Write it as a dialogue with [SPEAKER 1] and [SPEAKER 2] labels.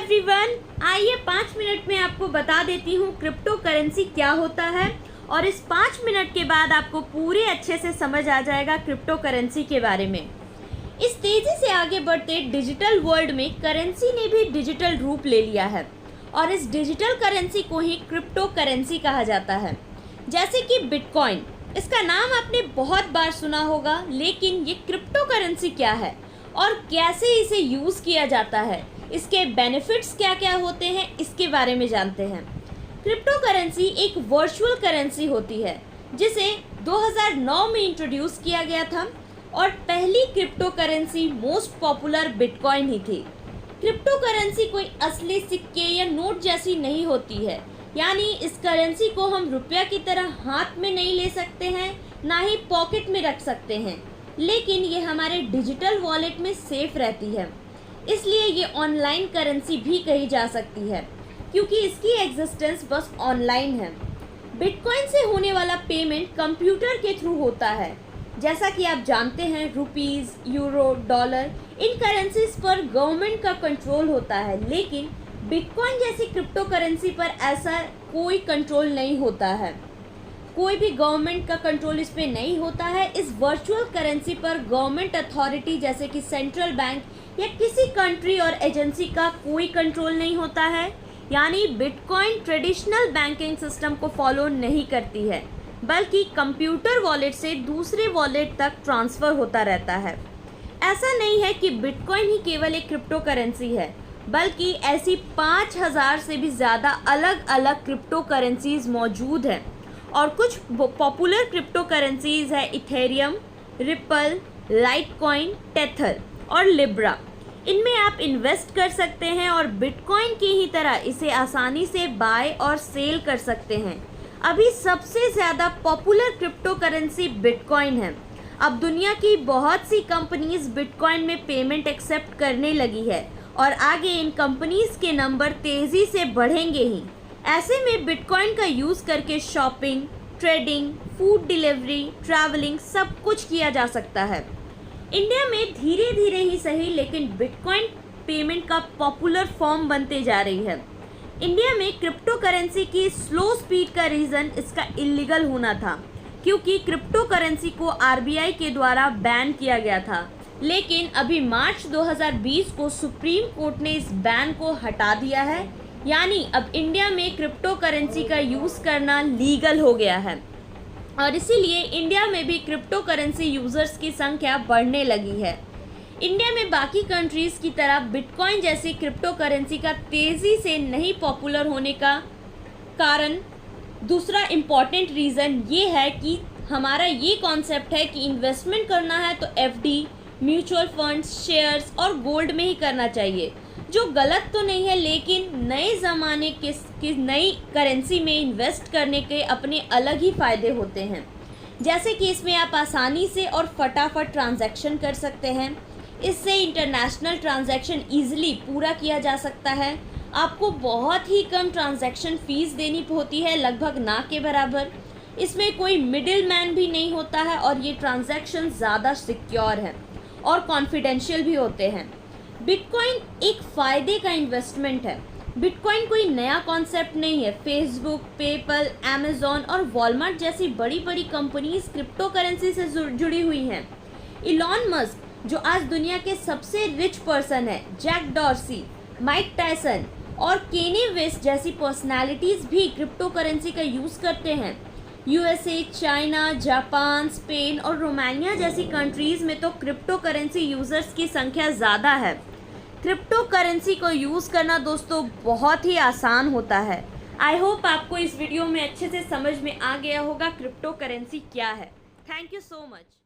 [SPEAKER 1] Everyone, आइए 5 minute में आपको बता देती हूँ क्रिप्टो करेंसी क्या होता है और इस 5 मिनट के बाद आपको पूरे अच्छे से समझ आ जाएगा क्रिप्टो करेंसी के बारे में। इस तेज़ी से आगे बढ़ते डिजिटल वर्ल्ड में करेंसी ने भी डिजिटल रूप ले लिया है और इस डिजिटल करेंसी को ही क्रिप्टो करेंसी कहा जाता है। जैसे कि बिटकॉइन, इसका नाम आपने बहुत बार सुना होगा, लेकिन ये क्रिप्टो करेंसी क्या है और कैसे इसे यूज़ किया जाता है, इसके बेनिफिट्स क्या क्या होते हैं, इसके बारे में जानते हैं। क्रिप्टो करेंसी एक वर्चुअल करेंसी होती है जिसे 2009 में इंट्रोड्यूस किया गया था और पहली cryptocurrency most popular bitcoin ही थी। क्रिप्टो करेंसी कोई असली सिक्के या नोट जैसी नहीं होती है, यानी इस करेंसी को हम रुपया की तरह हाथ में नहीं ले सकते हैं, ना ही पॉकेट में रख सकते हैं, लेकिन ये हमारे डिजिटल वॉलेट में सेफ रहती है। इसलिए ये ऑनलाइन करेंसी भी कही जा सकती है क्योंकि इसकी एग्जिस्टेंस बस ऑनलाइन है। बिटकॉइन से होने वाला पेमेंट कंप्यूटर के थ्रू होता है। जैसा कि आप जानते हैं, रुपीज़, यूरो, डॉलर, इन करेंसीज पर गवर्नमेंट का कंट्रोल होता है, लेकिन बिटकॉइन जैसी क्रिप्टो करेंसी पर ऐसा कोई कंट्रोल नहीं होता है। कोई भी गवर्नमेंट का कंट्रोल इस पर नहीं होता है। इस वर्चुअल करेंसी पर गवर्नमेंट अथॉरिटी जैसे कि सेंट्रल बैंक या किसी कंट्री और एजेंसी का कोई कंट्रोल नहीं होता है, यानी बिटकॉइन ट्रेडिशनल बैंकिंग सिस्टम को फॉलो नहीं करती है, बल्कि कंप्यूटर वॉलेट से दूसरे वॉलेट तक ट्रांसफ़र होता रहता है। ऐसा नहीं है कि बिटकॉइन ही केवल एक क्रिप्टो करेंसी है, बल्कि ऐसी 5000 से भी ज़्यादा अलग अलग क्रिप्टो करेंसीज मौजूद हैं और कुछ पॉपुलर क्रिप्टो करेंसीज है इथेरियम, रिपल, लाइटकॉइन, टेथर और लिब्रा। इनमें आप इन्वेस्ट कर सकते हैं और बिटकॉइन की ही तरह इसे आसानी से बाय और सेल कर सकते हैं। अभी सबसे ज़्यादा पॉपुलर क्रिप्टो करेंसी बिटकॉइन है। अब दुनिया की बहुत सी कंपनीज बिटकॉइन में पेमेंट एक्सेप्ट करने लगी है और आगे इन कंपनीज के नंबर तेज़ी से बढ़ेंगे ही। ऐसे में बिटकॉइन का यूज़ करके shopping, trading, food delivery, travelling सब कुछ किया जा सकता है। इंडिया में धीरे धीरे ही सही, लेकिन बिटकॉइन पेमेंट का पॉपुलर फॉर्म बनते जा रही है। इंडिया में क्रिप्टो करेंसी की स्लो स्पीड का रीज़न इसका इलीगल होना था, क्योंकि क्रिप्टो करेंसी को आरबीआई के द्वारा बैन किया गया था, लेकिन अभी मार्च 2020 को सुप्रीम कोर्ट ने इस बैन को हटा दिया है, यानी अब इंडिया में क्रिप्टो करेंसी का यूज़ करना लीगल हो गया है और इसीलिए इंडिया में भी क्रिप्टो करेंसी यूज़र्स की संख्या बढ़ने लगी है। इंडिया में बाकी कंट्रीज़ की तरह बिटकॉइन जैसी क्रिप्टो करेंसी का तेज़ी से नहीं पॉपुलर होने का कारण दूसरा इम्पॉर्टेंट रीज़न ये है कि हमारा ये कॉन्सेप्ट है कि इन्वेस्टमेंट करना है तो एफडी, म्यूचुअल फंड्स, शेयर्स और गोल्ड में ही करना चाहिए, जो गलत तो नहीं है, लेकिन नए ज़माने की नई करेंसी में इन्वेस्ट करने के अपने अलग ही फ़ायदे होते हैं। जैसे कि इसमें आप आसानी से और फटाफट ट्रांजैक्शन कर सकते हैं। इससे इंटरनेशनल ट्रांजैक्शन ईजिली पूरा किया जा सकता है। आपको बहुत ही कम ट्रांजैक्शन फ़ीस देनी होती है, लगभग ना के बराबर। इसमें कोई मिडिल मैन भी नहीं होता है और ये ट्रांजैक्शन ज़्यादा सिक्योर है और कॉन्फिडेंशियल भी होते हैं। बिटकॉइन एक फ़ायदे का इन्वेस्टमेंट है। बिटकॉइन कोई नया कॉन्सेप्ट नहीं है। फेसबुक, पेपल, अमेज़ॉन और वॉलमार्ट जैसी बड़ी बड़ी कंपनीज क्रिप्टो करेंसी से जुड़ी हुई हैं। इलॉन मस्क, जो आज दुनिया के सबसे रिच पर्सन है, जैक डॉर्सी, माइक टायसन और केने वेस्ट जैसी पर्सनालिटीज़ भी क्रिप्टो करेंसी का यूज़ करते हैं। यूएसए, चाइना, जापान, स्पेन और रोमानिया जैसी कंट्रीज़ में तो क्रिप्टो करेंसी यूज़र्स की संख्या ज़्यादा है। क्रिप्टो करेंसी को यूज़ करना दोस्तों बहुत ही आसान होता है। आई होप आपको इस वीडियो में अच्छे से समझ में आ गया होगा क्रिप्टो करेंसी क्या है। Thank you so much.